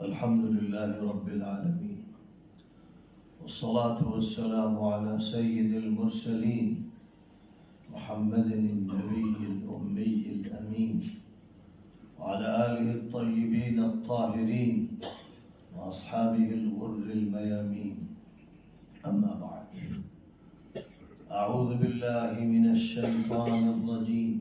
الحمد لله رب العالمين، والصلاة والسلام على سيد المرسلين محمد النبي الأمي الأمين، وعلى آله الطيبين الطاهرين وأصحابه الغر الميامين. أما بعد، أعوذ بالله من الشيطان الرجيم.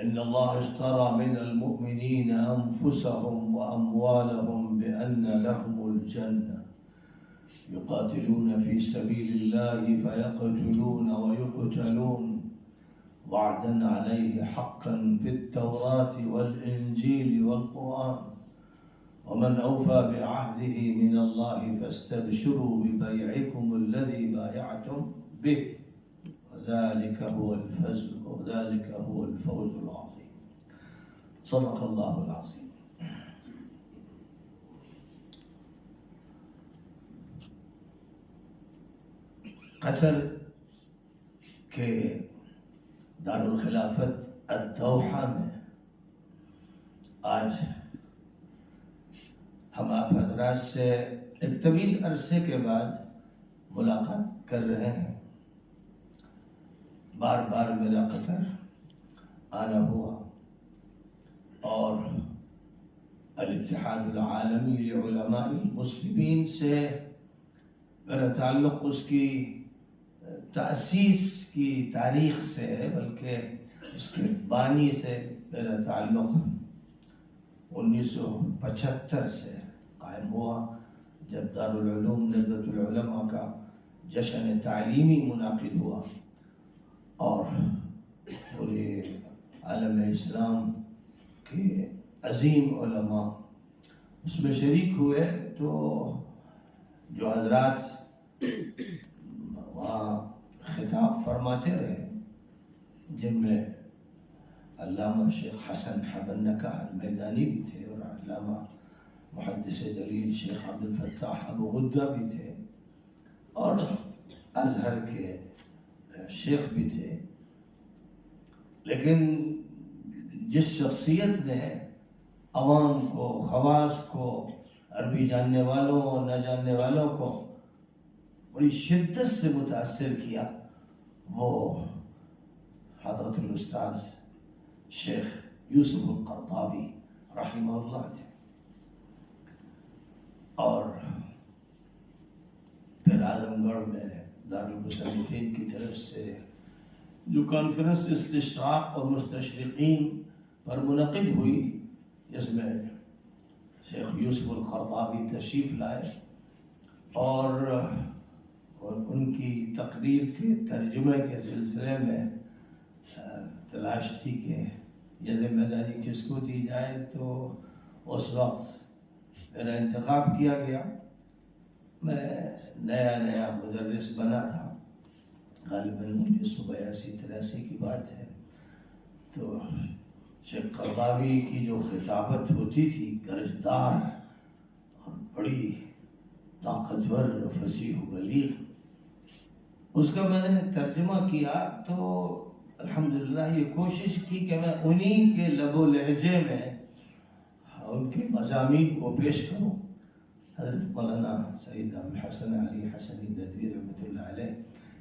إن الله اشترى من المؤمنين أنفسهم وأموالهم بأن لهم الجنة يقاتلون في سبيل الله فيقتلون ويقتلون وعدا عليه حقا في التوراة والإنجيل والقرآن، ومن أوفى بعهده من الله فاستبشروا ببيعكم الذي بايعتم به، وذلك هو الفوز العظيم. صدق الله العظيم. قطر کے دارالخلافت الدوحہ میں آج ہم آپ حضرات سے ایک طویل عرصے کے بعد ملاقات کر رہے ہیں. بار بار میرا قطر آنا ہوا اور الاتحاد العالمی لعلماء المسلمین سے میرا تعلق اس کی تأسیس کی تاریخ سے ہے، بلکہ اس کے بانی سے میرا تعلق 1975 سے قائم ہوا، جب دارالعلوم ندوۃ العلماء کا جشن تعلیمی منعقد ہوا اور پورے عالم اسلام کے عظیم علماء اس میں شریک ہوئے. تو جو حضرات وہاں خطاب فرماتے رہے، جن میں علامہ شیخ حسن حبنکہ المیدانی بھی تھے، اور علامہ محدث جلیل شیخ عبد الفتاح ابو غدہ بھی تھے، اور ازہر کے شیخ بھی تھے. لیکن جس شخصیت نے عوام کو، خواص کو، عربی جاننے والوں اور نہ جاننے والوں کو بڑی شدت سے متاثر کیا، وہ حضرت الاستاذ شیخ یوسف القرضاوی رحمہ اللہ تھے. اور پھر اعظم گڑھ میں دارالمصنفین کی طرف سے جو کانفرنس استشراق اور مستشرقین پر منعقد ہوئی، جس میں شیخ یوسف القرضاوی تشریف لائے اور ان کی تقریر کے ترجمے کے سلسلے میں تلاش تھی کہ یہ ذمہ داری کس کو دی جائے. تو اس وقت میرا انتخاب کیا گیا. میں نیا مدرس بنا تھا، غالباً 1982-83 کی بات ہے. تو شیخ قرضاوی کی جو خطابت ہوتی تھی گرجدار اور بڑی طاقتور فصیح و بلیغ، اس کا میں نے ترجمہ کیا. تو الحمدللہ یہ کوشش کی کہ میں انہی کے لب و لہجے میں ان کے مضامین کو پیش کروں. حضرت مولانا سید ابوالحسن علی حسنی ندوی رحمۃ اللہ علیہ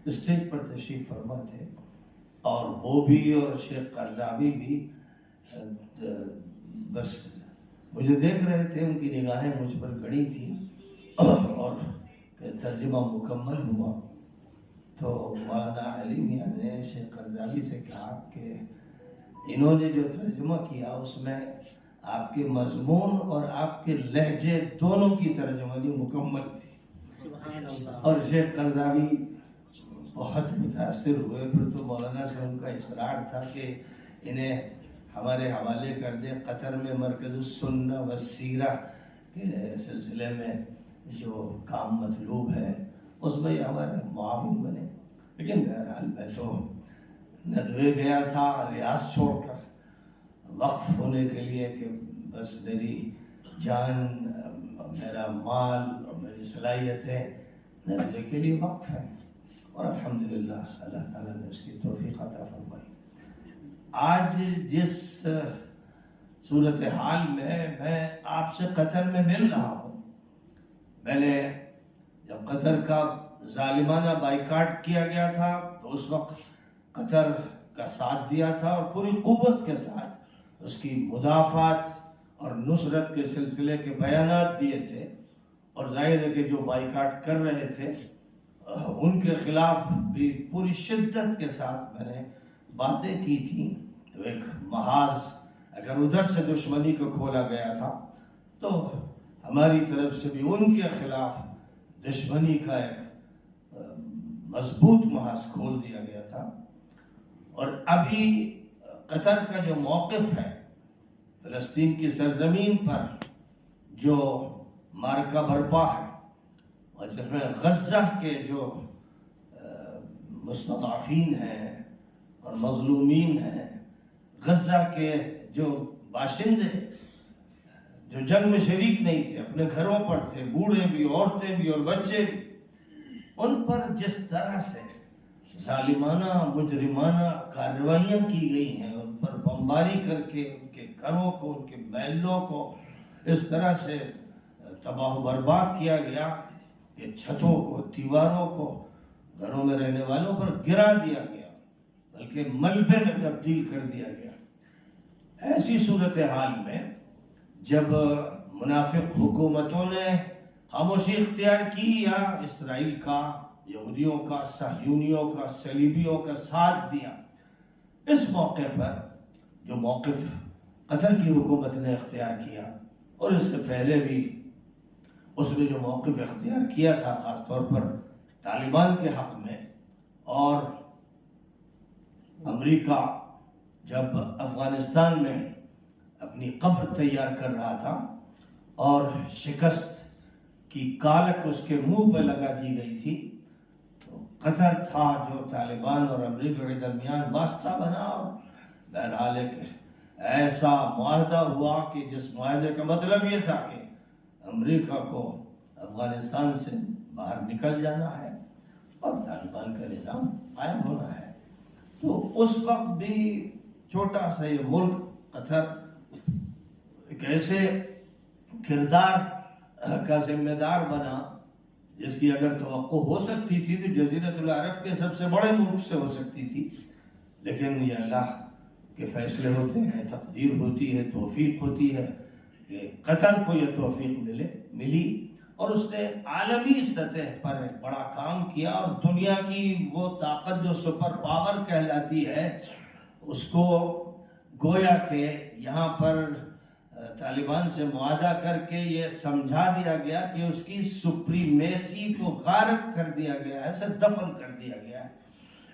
اسٹیج پر تشریف فرما تھے، اور وہ بھی اور شیخ قرضاوی بھی بس مجھے دیکھ رہے تھے، ان کی نگاہیں مجھ پر گڑی تھیں. اور ترجمہ مکمل ہوا تو مولانا علی میاں نے شیخ قرضاوی سے کہا کہ انہوں نے جو ترجمہ کیا اس میں آپ کے مضمون اور آپ کے لہجے دونوں کی ترجمانی مکمل تھی. اور شیخ قرضاوی بہت متاثر ہوئے. پھر تو مولانا سے ان کا اصرار تھا کہ انہیں ہمارے حوالے کر دیں. قطر میں مرکز السنہ والسیرہ کے سلسلے میں جو کام مطلوب ہے اس میں ہمارے معاون بنے. لیکن بہرحال میں تو ندوے گیا تھا ریاض چھوڑ کر، وقف ہونے کے لیے کہ بس میری جان، میرا مال اور میری صلاحیتیں ندوے کے لیے وقف ہیں. اور الحمدللہ اللہ تعالیٰ نے اس کی توفیق عطا فرمائی. آج جس صورتحال میں آپ سے قطر میں مل رہا ہوں. میں نے جب قطر کا ظالمانہ بائیکاٹ کیا گیا تھا تو اس وقت قطر کا ساتھ دیا تھا اور پوری قوت کے ساتھ اس کی مدافعت اور نصرت کے سلسلے کے بیانات دیے تھے. اور ظاہر ہے کہ جو بائیکاٹ کر رہے تھے ان کے خلاف بھی پوری شدت کے ساتھ میں نے باتیں کی تھیں. تو ایک محاذ اگر ادھر سے دشمنی کو کھولا گیا تھا تو ہماری طرف سے بھی ان کے خلاف دشمنی کا ایک مضبوط محاذ کھول دیا گیا تھا. اور ابھی قطر کا جو موقف ہے فلسطین کی سرزمین پر جو معرکہ برپا ہے اور جس میں غزہ کے جو مستضعفین ہیں اور مظلومین ہیں، غزہ کے جو باشندے جو جنگ میں شریک نہیں تھے، اپنے گھروں پر تھے، بوڑھے بھی، عورتیں بھی اور بچے بھی، ان پر جس طرح سے ظالمانہ مجرمانہ کارروائیاں کی گئی ہیں، ان پر بمباری کر کے ان کے گھروں کو، ان کے محلوں کو اس طرح سے تباہ و برباد کیا گیا کہ چھتوں کو، دیواروں کو گھروں میں رہنے والوں پر گرا دیا گیا، بلکہ ملبے میں تبدیل کر دیا گیا. ایسی صورتحال میں جب منافق حکومتوں نے خاموشی اختیار کی یا اسرائیل کا، یہودیوں کا، صہیونیوں کا، صلیبیوں کا ساتھ دیا، اس موقع پر جو موقف قطر کی حکومت نے اختیار کیا اور اس سے پہلے بھی اس نے جو موقف اختیار کیا تھا خاص طور پر طالبان کے حق میں، اور امریکہ جب افغانستان میں اپنی قبر تیار کر رہا تھا اور شکست کی کالک اس کے منہ پہ لگا دی گئی تھی، تو قطر تھا جو طالبان اور امریکہ کے درمیان واسطہ بنا، اور بہرحال ایک ایسا معاہدہ ہوا کہ جس معاہدے کا مطلب یہ تھا کہ امریکہ کو افغانستان سے باہر نکل جانا ہے اور طالبان کا نظام قائم ہونا ہے. تو اس وقت بھی چھوٹا سا یہ ملک قطر ایک ایسے کردار کا ذمہ دار بنا جس کی اگر توقع ہو سکتی تھی تو جزیرۃ العرب کے سب سے بڑے ملک سے ہو سکتی تھی، لیکن یہ اللہ کے فیصلے ہوتے ہیں، تقدیر ہوتی ہے، توفیق ہوتی ہے کہ قطر کو یہ توفیق ملی اور اس نے عالمی سطح پر ایک بڑا کام کیا، اور دنیا کی وہ طاقت جو سپر پاور کہلاتی ہے اس کو گویا کہ یہاں پر طالبان سے معاہدہ کر کے یہ سمجھا دیا گیا کہ اس کی سپریمیسی کو غارت کر دیا گیا ہے، اسے دفن کر دیا گیا ہے.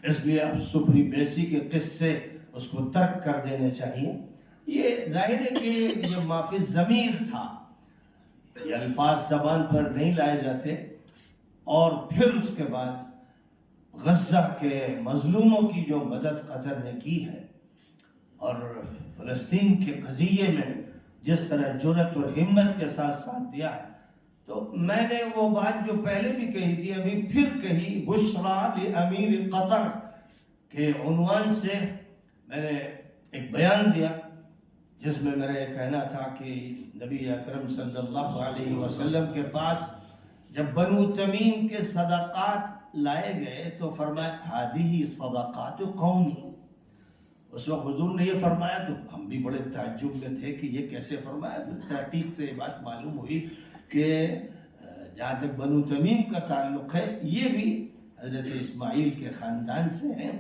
اس لیے اب سپریمیسی کے قصے اس کو ترک کر دینے چاہیے. یہ ظاہر ہے کہ یہ معافی ضمیر تھا، یہ الفاظ زبان پر نہیں لائے جاتے. اور پھر اس کے بعد غزہ کے مظلوموں کی جو مدد قطر نے کی ہے اور فلسطین کے قضیے میں جس طرح جرأت اور ہمت کے ساتھ ساتھ دیا ہے، تو میں نے وہ بات جو پہلے بھی کہی تھی ابھی پھر کہی، بشریٰ لامیر قطر کے عنوان سے میں نے ایک بیان دیا جس میں میرا یہ کہنا تھا کہ نبی اکرم صلی اللہ علیہ وسلم کے پاس جب بنو تمیم کے صدقات لائے گئے تو فرمایا ہذہ صدقات قومی. اس وقت حضور نے یہ فرمایا تو ہم بھی بڑے تعجب میں تھے کہ یہ کیسے فرمایا. تحقیق سے یہ بات معلوم ہوئی کہ جہاں تک بنو تمیم کا تعلق ہے یہ بھی حضرت اسماعیل کے خاندان سے ہیں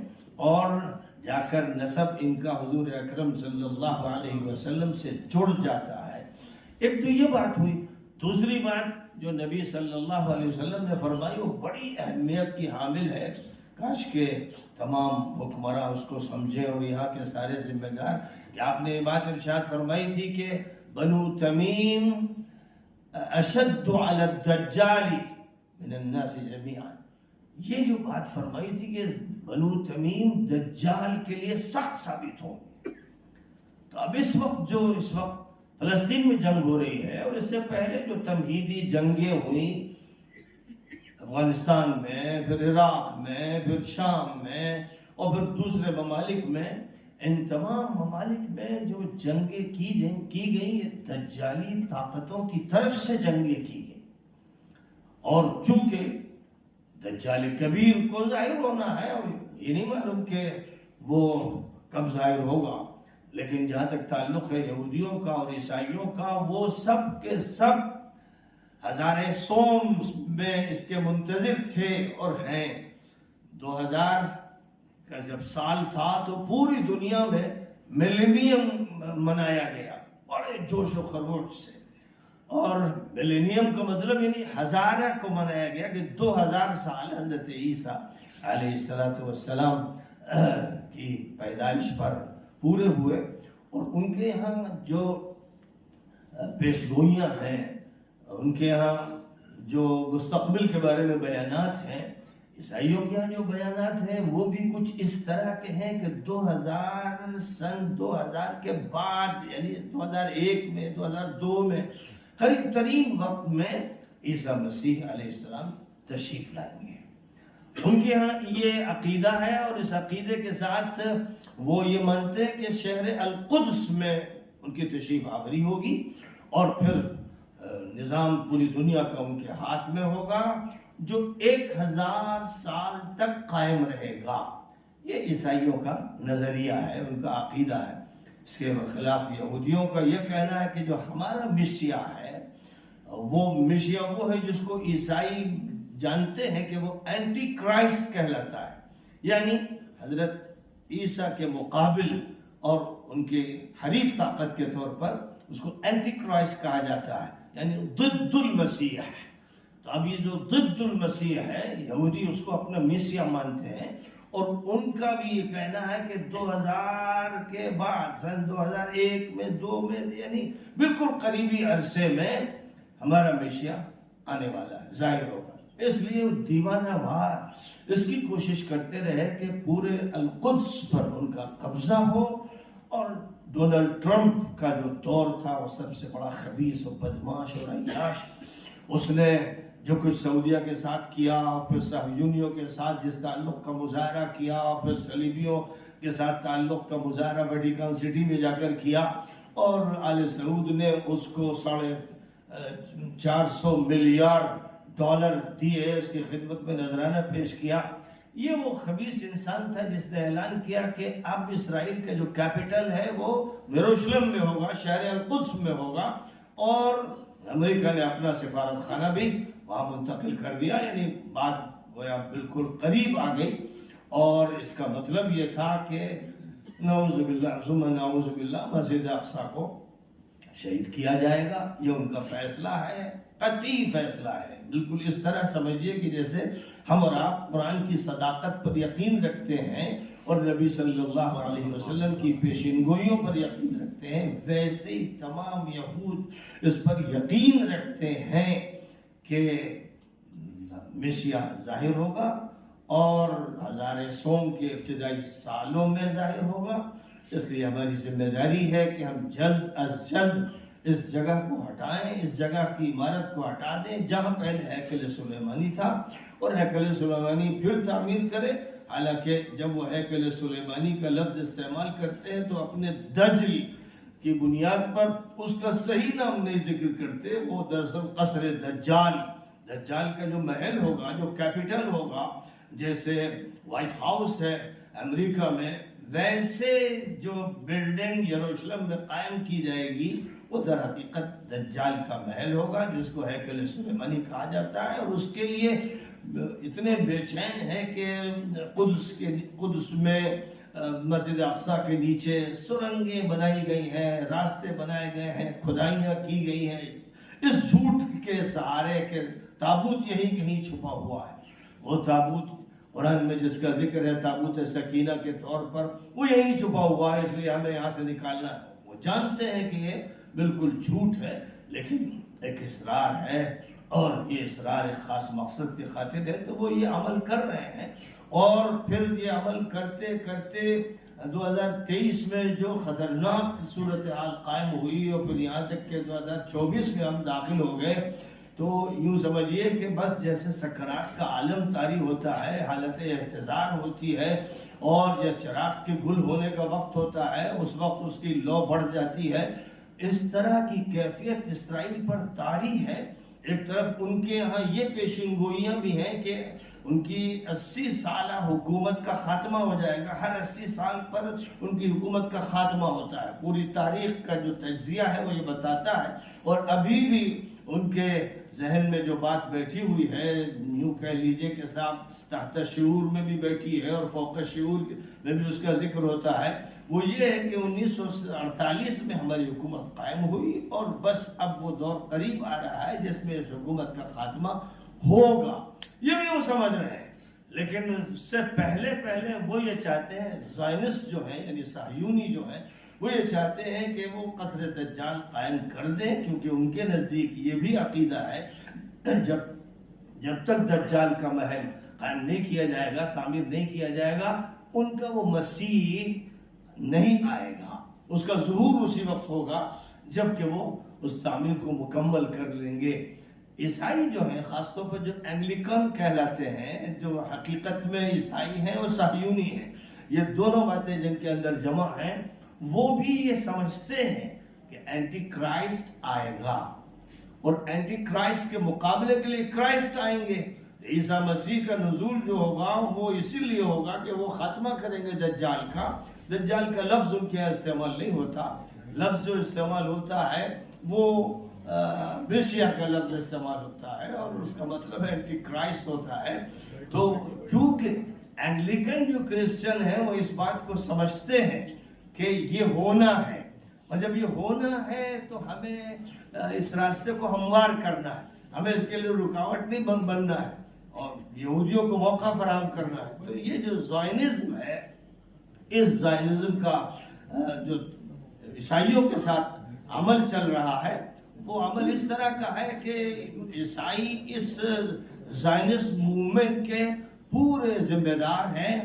اور جا کر نسب ان کا حضور اکرم صلی اللہ علیہ وسلم سے جڑ جاتا ہے. ایک تو یہ بات ہوئی. دوسری بات جو نبی صلی اللہ علیہ وسلم نے فرمائی وہ بڑی اہمیت کی حامل ہے، کاش کہ تمام حکمراں اس کو سمجھیں اور یہاں کے سارے ذمہ دار، کہ آپ نے یہ بات ارشاد فرمائی تھی کہ بنو تمیم اشد علی الدجال من الناس جميعا. یہ جو بات فرمائی تھی کہ بنو تمیم دجال کے لیے سخت ثابت ہوں. تو اب اس وقت فلسطین میں جنگ ہو رہی ہے اور اس سے پہلے جو تمہیدی جنگیں ہوئیں افغانستان میں، پھر عراق میں، پھر شام میں اور پھر دوسرے ممالک میں، ان تمام ممالک میں جو جنگیں کی گئیں یہ دجالی طاقتوں کی طرف سے جنگیں کی گئیں، اور چونکہ دجال کبیر کو ظاہر ہونا ہے، اور یہ نہیں معلوم کہ وہ کب ظاہر ہوگا، لیکن جہاں تک تعلق ہے یہودیوں کا اور عیسائیوں کا، وہ سب کے سب ہزار سوم میں اس کے منتظر تھے اور ہیں۔ 2000 کا جب سال تھا تو پوری دنیا میں ملینیم منایا گیا بڑے جوش و خروش سے، اور ملینیم کا مطلب یعنی ہزارہ کو منایا گیا کہ 2000 سال حضرت عیسیٰ علیہ السلام کی پیدائش پر پورے ہوئے، اور ان کے یہاں جو پیشگوئیاں ہیں، ان کے یہاں جو مستقبل کے بارے میں بیانات ہیں، عیسائیوں کے یہاں جو بیانات ہیں وہ بھی کچھ اس طرح کے ہیں کہ 2000 کے بعد، یعنی 2001 میں 2002 میں قریب ترین وقت میں عیسیٰ مسیح علیہ السلام تشریف لائیں گے۔ ان کے یہاں یہ عقیدہ ہے، اور اس عقیدے کے ساتھ وہ یہ مانتے ہیں کہ شہر القدس میں ان کی تشریف آوری ہوگی، اور پھر نظام پوری دنیا کا ان کے ہاتھ میں ہوگا جو 1000 سال تک قائم رہے گا۔ یہ عیسائیوں کا نظریہ ہے، ان کا عقیدہ ہے۔ اس کے خلاف یہودیوں کا یہ کہنا ہے کہ جو ہمارا مسیح ہے وہ مسیح وہ ہے جس کو عیسائی جانتے ہیں کہ وہ اینٹی کرائسٹ کہلاتا ہے، یعنی حضرت عیسیٰ کے مقابل اور ان کے حریف طاقت کے طور پر اس کو اینٹی کرائسٹ کہا جاتا ہے، یعنی ضد المسیح ہے۔ تو اب یہ جو ضد المسیح ہے، یہودی اس کو اپنا مسیح مانتے ہیں، اور ان کا بھی یہ کہنا ہے کہ 2000 کے بعد سن 2001 میں 2 میں یعنی بالکل قریبی عرصے میں ہمارا مسیح آنے والا ہے، ظاہر ہوگا۔ اس لیے دیوانہ وار اس کی کوشش کرتے رہے کہ پورے القدس پر ان کا قبضہ ہو، اور ڈونلڈ ٹرمپ کا جو دور تھا وہ سب سے بڑا خبیث و بدماش اور عیاش، اس نے جو کچھ سعودیہ کے ساتھ کیا، پھر صہیونیوں کے ساتھ جس تعلق کا مظاہرہ کیا، پھر صلیبیوں کے ساتھ تعلق کا مظاہرہ ویٹیکن سٹی میں جا کر کیا، اور آل سعود نے اس کو 450 ملیارڈ ڈالر دیے، اس کی خدمت میں نذرانہ پیش کیا۔ یہ وہ خبیث انسان تھا جس نے اعلان کیا کہ اب اسرائیل کا جو کیپٹل ہے وہ یروشلم میں ہوگا، شہر القدس میں ہوگا، اور امریکہ نے اپنا سفارت خانہ بھی وہاں منتقل کر دیا، یعنی بات گویا بالکل قریب آ گئی۔ اور اس کا مطلب یہ تھا کہ نعوذ باللہ ثم نعوذ باللہ مسجد اقصی کو شہید کیا جائے گا۔ یہ ان کا فیصلہ ہے، قطعی فیصلہ ہے۔ بالکل اس طرح سمجھیے کہ جیسے ہم اور آپ قرآن کی صداقت پر یقین رکھتے ہیں اور نبی صلی اللہ علیہ وسلم کی پیشین گوئیوں پر یقین رکھتے ہیں، ویسے ہی تمام یہود اس پر یقین رکھتے ہیں کہ مسیح ظاہر ہوگا، اور ہزار سوم کے ابتدائی سالوں میں ظاہر ہوگا۔ اس لیے ہماری ذمہ داری ہے کہ ہم جلد از جلد اس جگہ کو ہٹائیں، اس جگہ کی عمارت کو ہٹا دیں جہاں پہلے ہیکل سلیمانی تھا، اور ہیکل سلیمانی پھر تعمیر کرے۔ حالانکہ جب وہ ہیکل سلیمانی کا لفظ استعمال کرتے ہیں تو اپنے دجل کی بنیاد پر اس کا صحیح نام نہیں ذکر کرتے، وہ دراصل قصر دجال، دجال کا جو محل ہوگا، جو کیپٹل ہوگا، جیسے وائٹ ہاؤس ہے امریکہ میں، ویسے جو بلڈنگ یروشلم میں قائم کی جائے گی وہ در حقیقت دجال کا محل ہوگا، جس کو ہیکل سلیمانی کہا جاتا ہے۔ اور اس کے لیے اتنے بے چین ہیں کہ قدس میں مسجد اقصی کے نیچے سرنگیں بنائی گئی ہیں، راستے بنائے گئے ہیں، کھدائیاں کی گئی ہیں، اس جھوٹ کے سہارے کے تابوت یہی کہیں چھپا ہوا ہے۔ وہ تابوت قرآن میں جس کا ذکر ہے تابوت سکینہ کے طور پر، وہ یہی چھپا ہوا ہے، اس لیے ہمیں یہاں سے نکالنا ہے۔ وہ جانتے ہیں کہ یہ بالکل جھوٹ ہے، لیکن ایک اصرار ہے، اور یہ اصرار ایک خاص مقصد کی خاطر ہے، تو وہ یہ عمل کر رہے ہیں۔ اور پھر یہ عمل کرتے کرتے 2023 میں جو خطرناک صورتحال قائم ہوئی، اور پھر یہاں تک کہ 2024 میں ہم داخل ہو گئے تو یوں سمجھیے کہ بس جیسے سکرات کا عالم طاری ہوتا ہے، حالت احتضار ہوتی ہے، اور جس چراغ کے گل ہونے کا وقت ہوتا ہے اس وقت اس کی لو بڑھ جاتی ہے، اس طرح کی کیفیت اسرائیل پر طاری ہے۔ ایک طرف ان کے ہاں یہ پیشین گوئیاں بھی ہیں کہ ان کی 80 سالہ حکومت کا خاتمہ ہو جائے گا، ہر 80 سال پر ان کی حکومت کا خاتمہ ہوتا ہے۔ پوری تاریخ کا جو تجزیہ ہے وہ یہ بتاتا ہے، اور ابھی بھی ان کے ذہن میں جو بات بیٹھی ہوئی ہے، یوں کہہ لیجئے کہ صاحب تحت شعور میں بھی بیٹھی ہے اور فوق شعور میں بھی اس کا ذکر ہوتا ہے، وہ یہ ہے کہ 1948 میں ہماری حکومت قائم ہوئی، اور بس اب وہ دور قریب آ رہا ہے جس میں اس حکومت کا خاتمہ ہوگا، یہ بھی وہ سمجھ رہے ہیں۔ لیکن اس سے پہلے وہ یہ چاہتے ہیں، زائنسٹ جو ہیں یعنی صہیونی جو ہیں، وہ یہ چاہتے ہیں کہ وہ قصر دجال قائم کر دیں، کیونکہ ان کے نزدیک یہ بھی عقیدہ ہے جب تک دجال کا محل قائم نہیں کیا جائے گا، تعمیر نہیں کیا جائے گا، ان کا وہ مسیح نہیں آئے گا۔ اس کا ظہور اسی وقت ہوگا جب کہ وہ اس تعمیر کو مکمل کر لیں گے۔ عیسائی جو ہیں، خاص طور پر جو اینگلیکن کہلاتے ہیں، جو حقیقت میں عیسائی ہیں اور صہیونی ہیں، یہ دونوں باتیں جن کے اندر جمع ہیں، وہ بھی یہ سمجھتے ہیں کہ اینٹی کرائسٹ آئے گا، اور اینٹی کرائسٹ کے مقابلے کے لیے کرائسٹ آئیں گے۔ عیسیٰ مسیح کا نزول جو ہوگا وہ اسی لیے ہوگا کہ وہ خاتمہ کریں گے دجال کا۔ دجال کا لفظ ان کے یہاں استعمال نہیں ہوتا، لفظ جو استعمال ہوتا ہے وہ بیشیا کا لفظ استعمال ہوتا ہے، اور اس کا مطلب اینٹی کرائسٹ ہوتا ہے۔ تو چونکہ اینگلیکن جو کرسچن ہیں وہ اس بات کو سمجھتے ہیں کہ یہ ہونا ہے، اور جب یہ ہونا ہے تو ہمیں اس راستے کو ہموار کرنا ہے، ہمیں اس کے لیے رکاوٹ نہیں بننا ہے، اور یہودیوں کو موقع فراہم کرنا ہے۔ تو یہ جو زائنزم ہے، اس زائنزم کا جو عیسائیوں کے ساتھ عمل چل رہا ہے، وہ عمل اس طرح کا ہے کہ عیسائی اس زائنسٹ موومنٹ کے پورے ذمہ دار ہیں۔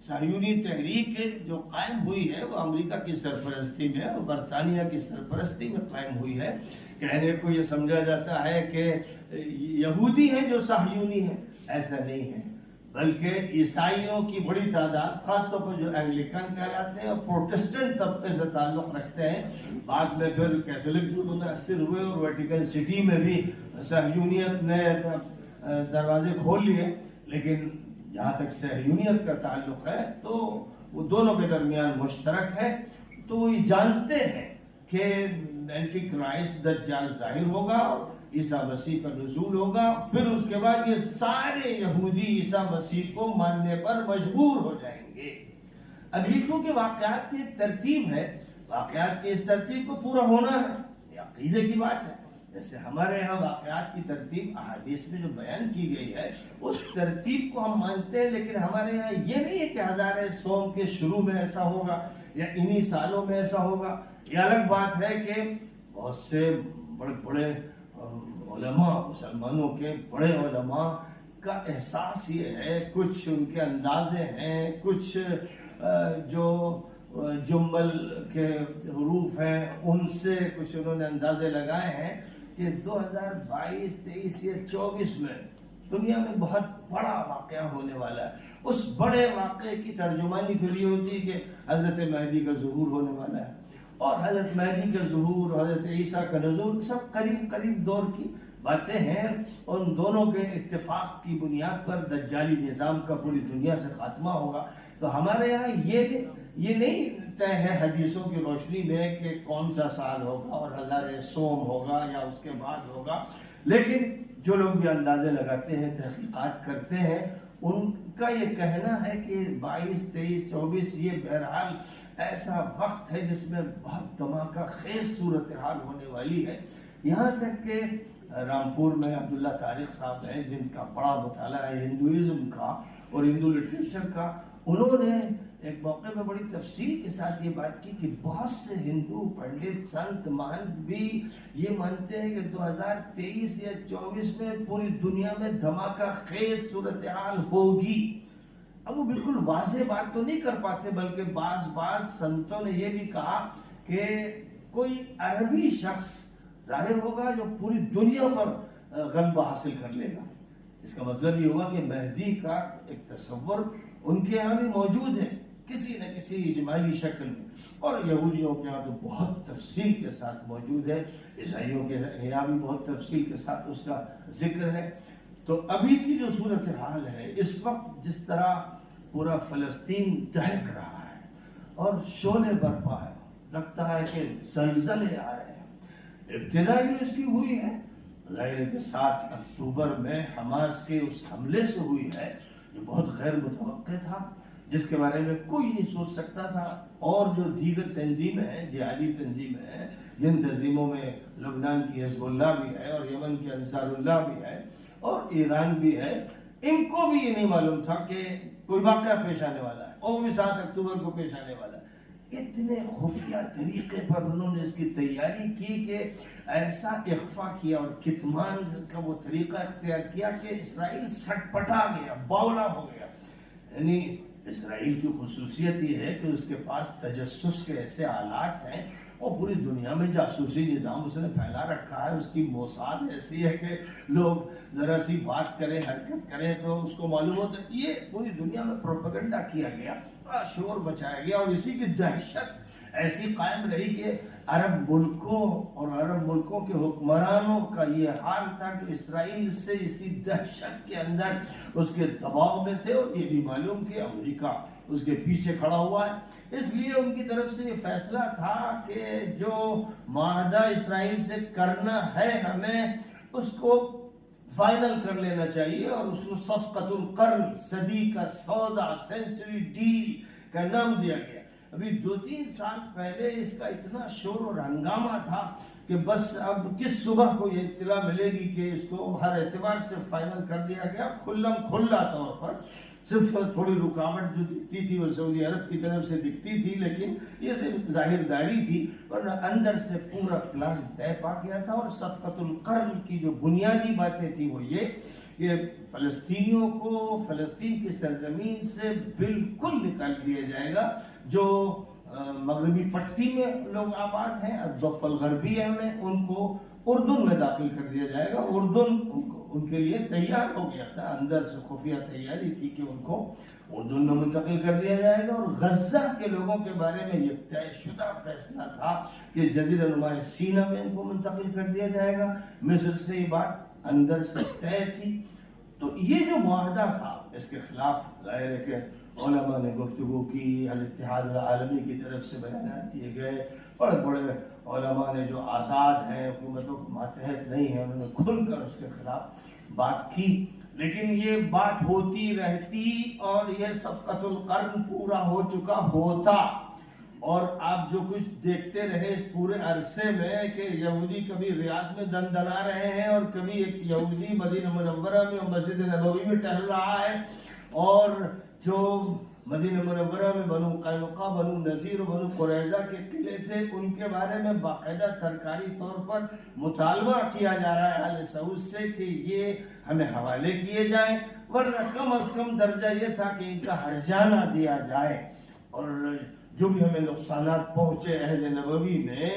صہیونی تحریک جو قائم ہوئی ہے وہ امریکہ کی سرپرستی میں اور برطانیہ کی سرپرستی میں قائم ہوئی ہے۔ کہنے کو یہ سمجھا جاتا ہے کہ یہودی ہیں جو صہیونی ہیں، ایسا نہیں ہے، بلکہ عیسائیوں کی بڑی تعداد، خاص طور پر جو اینگلیکن کہلاتے ہیں اور پروٹسٹنٹ طبقے سے تعلق رکھتے ہیں، بعد میں پھر کیتھولک بھی متاثر ہوئے اور ویٹیکن سٹی میں بھی صہیونیت نے دروازے کھول لیے، لیکن جہاں تک صہیونیت کا تعلق ہے تو وہ دونوں کے درمیان مشترک ہے۔ تو وہ یہ جانتے ہیں کہ اینٹی کرائسٹ دجال ظاہر ہوگا اور عیسیٰ مسیح کا نزول ہوگا، پھر اس کے بعد یہ سارے یہودی عیسیٰ مسیح کو ماننے پر مجبور ہو جائیں گے۔ اب یہ کیونکہ واقعات کی ایک ترتیب ہے، واقعات کی اس ترتیب کو پورا ہونا ہے، یہ عقیدے کی بات ہے۔ جیسے ہمارے یہاں واقعات کی ترتیب احادیث میں جو بیان کی گئی ہے اس ترتیب کو ہم مانتے ہیں، لیکن ہمارے یہاں یہ نہیں ہے کہ ہزارہ سوم کے شروع میں ایسا ہوگا یا انہی سالوں میں ایسا ہوگا۔ یہ الگ بات ہے کہ بہت سے بڑے بڑے علماء، مسلمانوں کے بڑے علماء کا احساس یہ ہے، کچھ ان کے اندازے ہیں، کچھ جو جمل کے حروف ہیں ان سے کچھ انہوں نے اندازے لگائے ہیں کہ 2022، 23 یا 24 میں دنیا میں بہت بڑا واقعہ ہونے والا ہے۔ اس بڑے واقعے کی ترجمانی پھر یہ ہوتی ہے کہ حضرت مہدی کا ظہور ہونے والا ہے، اور حضرت مہدی کا ظہور، حضرت عیسیٰ کا نزول، سب قریب قریب دور کی باتیں ہیں، اور ان دونوں کے اتفاق کی بنیاد پر دجالی نظام کا پوری دنیا سے خاتمہ ہوگا۔ تو ہمارے یہاں یہ نہیں طے ہے حدیثوں کی روشنی میں کہ کون سا سال ہوگا اور ہزارہ سوم ہوگا یا اس کے بعد ہوگا، لیکن جو لوگ بھی اندازے لگاتے ہیں، تحقیقات کرتے ہیں، ان کا یہ کہنا ہے کہ 22، 23، 24 یہ بہرحال ایسا وقت ہے جس میں بہت دھماکہ خیز صورتحال ہونے والی ہے۔ یہاں تک کہ رامپور میں عبداللہ طارق صاحب ہیں جن کا بڑا مطالعہ ہے ہندوازم کا اور ہندو لٹریچر کا، انہوں نے ایک موقع میں بڑی تفصیل کے ساتھ یہ بات کی کہ بہت سے ہندو پنڈت، سنت، مہنت بھی یہ مانتے ہیں کہ 2023 یا 24 میں پوری دنیا میں دھماکہ خیز صورتحال ہوگی۔ اب وہ بالکل واضح بات تو نہیں کر پاتے، بلکہ بعض سنتوں نے یہ بھی کہا کہ کوئی عربی شخص ظاہر ہوگا جو پوری دنیا پر غلبہ حاصل کر لے گا۔ اس کا مطلب یہ ہوا کہ مہدی کا ایک تصور ان کے یہاں بھی موجود ہے کسی نہ کسی اجمالی شکل میں، اور یہودیوں کے یہاں تو بہت تفصیل کے ساتھ موجود ہے، عیسائیوں کے یہاں بھی بہت تفصیل کے ساتھ اس کا ذکر ہے۔ تو ابھی کی جو صورتحال ہے اس وقت، جس طرح پورا فلسطین دہک رہا ہے اور شعلے برپا ہے، لگتا ہے کہ زلزلے آ رہے ہیں۔ ابتدا جو اس کی ہوئی ہے ظاہر ہے کہ 7 اکتوبر میں حماس کے اس حملے سے ہوئی ہے، جو بہت غیر متوقع تھا، جس کے بارے میں کوئی نہیں سوچ سکتا تھا۔ اور جو دیگر تنظیمیں ہیں، جہادی تنظیمیں ہیں، جن تنظیموں میں لبنان کی حزب اللہ بھی ہے اور یمن کی انصار اللہ بھی ہے اور ایران بھی ہے، ان کو بھی یہ نہیں معلوم تھا کہ کوئی واقعہ پیش آنے والا ہے، اور وہ بھی 7 اکتوبر کو پیش آنے والا ہے۔ اتنے خفیہ طریقے پر انہوں نے اس کی تیاری کی کہ ایسا اخفا کیا اور کتمان کا وہ طریقہ اختیار کیا کہ اسرائیل سٹ پٹا گیا، باولا ہو گیا۔ یعنی اسرائیل کی خصوصیت یہ ہے کہ اس کے پاس تجسس کے ایسے آلات ہیں، اور پوری دنیا میں جاسوسی نظام اس نے پھیلا رکھا ہے۔ اس کی موساد ایسی ہے کہ لوگ ذرا سی بات کریں، حرکت کریں تو اس کو معلوم ہوتا ہے۔ یہ پوری دنیا میں پروپیگنڈا کیا گیا، بڑا شور مچایا گیا، اور اسی کی دہشت ایسی قائم رہی کہ عرب ملکوں اور عرب ملکوں کے حکمرانوں کا یہ حال تھا کہ اسرائیل سے اسی دہشت کے اندر اس کے دباؤ میں تھے، اور یہ بھی معلوم کہ امریکہ اس کے پیچھے کھڑا ہوا ہے۔ اس لیے ان کی طرف سے یہ فیصلہ تھا کہ جو معاہدہ اسرائیل سے کرنا ہے ہمیں اس کو فائنل کر لینا چاہیے، اور اس کو صفقۃ القرن، صدی کا سودا، سینچری ڈیل کا نام دیا گیا۔ ابھی 2-3 سال پہلے اس کا اتنا شور اور ہنگامہ تھا کہ بس اب کس صبح کو یہ اطلاع ملے گی کہ اس کو ہر اعتبار سے فائنل کر دیا گیا، کھلا طور پر۔ صرف تھوڑی رکاوٹ جو دکھتی تھی وہ سعودی عرب کی طرف سے دکھتی تھی، لیکن یہ صرف ظاہر داری تھی، ورنہ اندر سے پورا پلان طے پا گیا تھا۔ اور صفقۃ القرن کی جو بنیادی باتیں تھیں وہ یہ کہ فلسطینیوں کو فلسطین کی سرزمین سے بالکل نکال دیا جائے گا۔ جو مغربی پٹی میں لوگ آباد ہیں، الضفہ الغربیہ میں، ان کو اردن میں داخل کر دیا جائے گا۔ اردن ان کے لیے تیار ہو گیا تھا، اندر سے خفیہ تیاری تھی کہ ان کو اردن میں منتقل کر دیا جائے گا۔ اور غزہ کے لوگوں کے بارے میں یہ طے شدہ فیصلہ تھا کہ جزیرہ نما سینا میں ان کو منتقل کر دیا جائے گا۔ مصر سے یہ بات اندر سے طے تھی۔ تو یہ جو معاہدہ تھا اس کے خلاف ظاہر ہے کہ علماء نے گفتگو کی، الاتحاد العالمی کی طرف سے بیانات دیے گئے، بڑے بڑے علماء نے جو آزاد ہیں، حکومتوں کے ماتحت نہیں ہیں، انہوں نے کھل کر اس کے خلاف بات کی۔ لیکن یہ بات ہوتی رہتی اور یہ صفقۃ القرن پورا ہو چکا ہوتا، اور آپ جو کچھ دیکھتے رہے اس پورے عرصے میں کہ یہودی کبھی ریاض میں دندنا رہے ہیں، اور کبھی ایک یہودی مدینہ منورہ میں اور مسجد نبوی میں ٹہل رہا ہے، اور جو مدینہ منورہ میں بنو قینقاع، بنو نذیر اور بنو قریظہ کے قلعے تھے، ان کے بارے میں باقاعدہ سرکاری طور پر مطالبہ کیا جا رہا ہے آل سعود سے کہ یہ ہمیں حوالے کیے جائیں، ورنہ کم از کم درجہ یہ تھا کہ ان کا ہرجانہ دیا جائے، اور جو بھی ہمیں نقصانات پہنچے عہد نبوی میں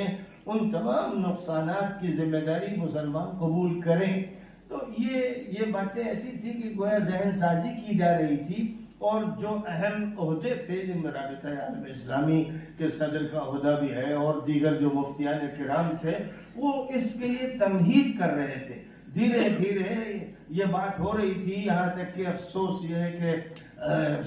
ان تمام نقصانات کی ذمہ داری مسلمان قبول کریں۔ تو یہ باتیں ایسی تھی کہ گویا ذہن سازی کی جا رہی تھی، اور جو اہم عہدے تھے جن میں رابطہ عالم اسلامی کے صدر کا عہدہ بھی ہے اور دیگر جو مفتیان کرام تھے، وہ اس کے لیے تمہید کر رہے تھے۔ دھیرے دھیرے یہ بات ہو رہی تھی، یہاں تک کہ افسوس یہ ہے کہ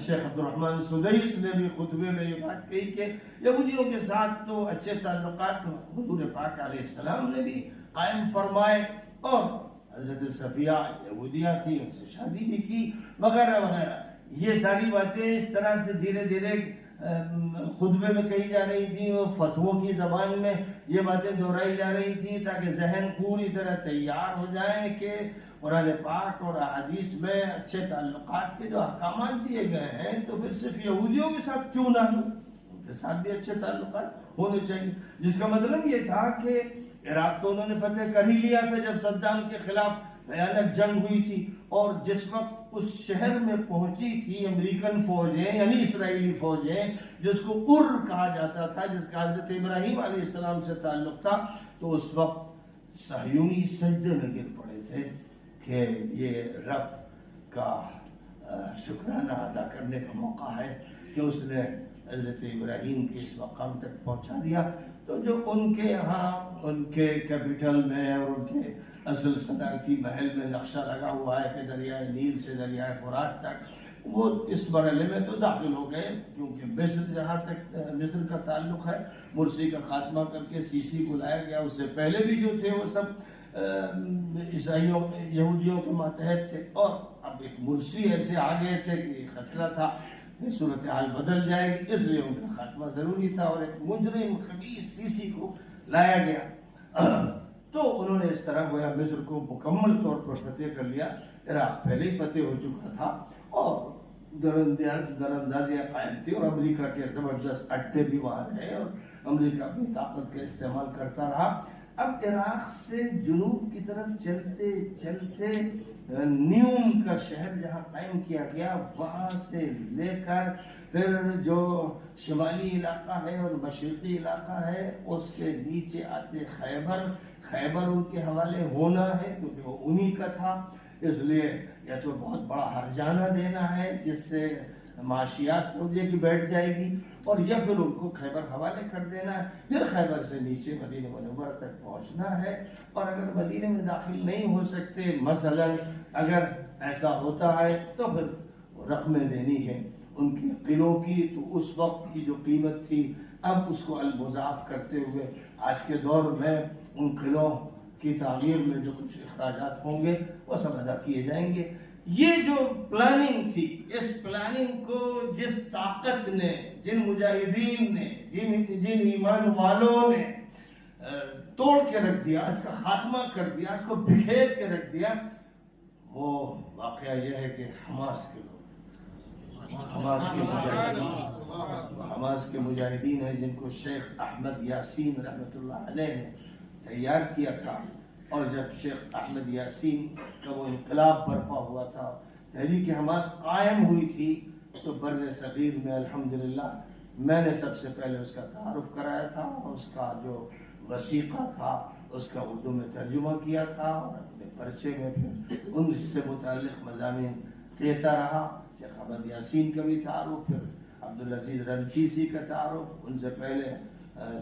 شیخ عبد الرحمن سدیس نے بھی خطبے میں یہ بات کہی کہ یہودیوں کے ساتھ تو اچھے تعلقات حضور پاک علیہ السلام نے بھی قائم فرمائے، اور حضرت صفیہ یہودیہ تھی، ان سے شادی بھی کی، وغیرہ وغیرہ۔ یہ ساری باتیں اس طرح سے دھیرے دھیرے خطبے میں کہی جا رہی تھی، اور فتووں کی زبان میں یہ باتیں دہرائی جا رہی تھی تاکہ ذہن پوری طرح تیار ہو جائے کہ قرآن پاک اور احادیث میں اچھے تعلقات کے جو احکامات دیے گئے ہیں تو پھر صرف یہودیوں کے ساتھ کیوں نہ ہو، ان کے ساتھ بھی اچھے تعلقات ہونے چاہیے۔ جس کا مطلب یہ تھا کہ عراق تو انہوں نے فتح کر ہی لیا تھا جب صدام کے خلاف بھیانک جنگ ہوئی تھی، اور جس وقت اس شہر میں پہنچی تھی امریکن فوجیں یعنی اسرائیلی فوجیں، جس کو کہا جاتا تھا، جس کا حضرت ابراہیم علیہ السلام سے تعلق تھا، تو اس وقت صہیونی سجدے میں گر پڑے تھے کہ یہ رب کا شکرانہ ادا کرنے کا موقع ہے کہ اس نے حضرت ابراہیم کے اس مقام تک پہنچا دیا. تو جو ان کے یہاں ان کے کیپٹل میں اور ان کے اصل صدارتی محل میں نقشہ لگا ہوا ہے کہ دریائے نیل سے دریائے فرات تک، وہ اس مرحلے میں تو داخل ہو گئے، کیونکہ مصر جہاں تک مصر کا تعلق ہے مرسی کا خاتمہ کر کے سیسی کو لایا گیا. اس سے پہلے بھی جو تھے وہ سب عیسائیوں یہودیوں کے ماتحت تھے، اور اب ایک مرسی ایسے آ گئے تھے کہ خطرہ تھا کہ صورتحال بدل جائے گی، اس لیے ان کا خاتمہ ضروری تھا اور ایک مجرم خبیث سیسی کو لایا گیا. تو انہوں نے اس طرح گویا مصر کو مکمل طور پر فتح کر لیا. عراق پہلے ہی فتح ہو چکا تھا اور دراندازیاں قائم تھی، اور امریکہ کے زبردست اڈے بھی وہاں رہے اور امریکہ اپنی طاقت کا استعمال کرتا رہا. اب عراق سے جنوب کی طرف چلتے چلتے نیوم کا شہر جہاں قائم کیا گیا، وہاں سے لے کر پھر جو شمالی علاقہ ہے اور مشرقی علاقہ ہے اس کے نیچے آتے خیبر ان کے حوالے ہونا ہے کیونکہ وہ انہی کا تھا. اس لیے یا تو بہت بڑا ہرجانہ دینا ہے جس سے معاشیات سعودیہ کی بیٹھ جائے گی، اور یا پھر ان کو خیبر حوالے کر دینا ہے، پھر خیبر سے نیچے مدینہ منورہ تک پہنچنا ہے. اور اگر مدینہ میں داخل نہیں ہو سکتے، مثلا اگر ایسا ہوتا ہے تو پھر رقمیں دینی ہے ان کے قلعوں کی. تو اس وقت کی جو قیمت تھی اب اس کو المضاف کرتے ہوئے آج کے دور میں ان قلعوں کی تعمیر میں جو کچھ اخراجات ہوں گے وہ سب ادا کیے جائیں گے. یہ جو پلاننگ تھی، اس پلاننگ کو جس طاقت نے، جن مجاہدین نے، جن ایمان والوں نے توڑ کے رکھ دیا، اس کا خاتمہ کر دیا، اس کو بکھیر کے رکھ دیا، وہ واقعہ یہ ہے کہ حماس کے لوگ، حماس کے مجاہدین ہیں جن کو شیخ احمد یاسین رحمۃ اللہ علیہ نے تیار کیا تھا. اور جب شیخ احمد یاسین کا وہ انقلاب برپا ہوا تھا، تحریک حماس قائم ہوئی تھی، تو بر صغیر میں الحمدللہ میں نے سب سے پہلے اس کا تعارف کرایا تھا، اس کا جو وثیقہ تھا اس کا اردو میں ترجمہ کیا تھا، اور اپنے پرچے میں پھر ان سے متعلق مضامین دیتا رہا. شیخ احمد یاسین کا بھی تعارف، پھر عبدالعزیز رنتیسی کا تعارف، ان سے پہلے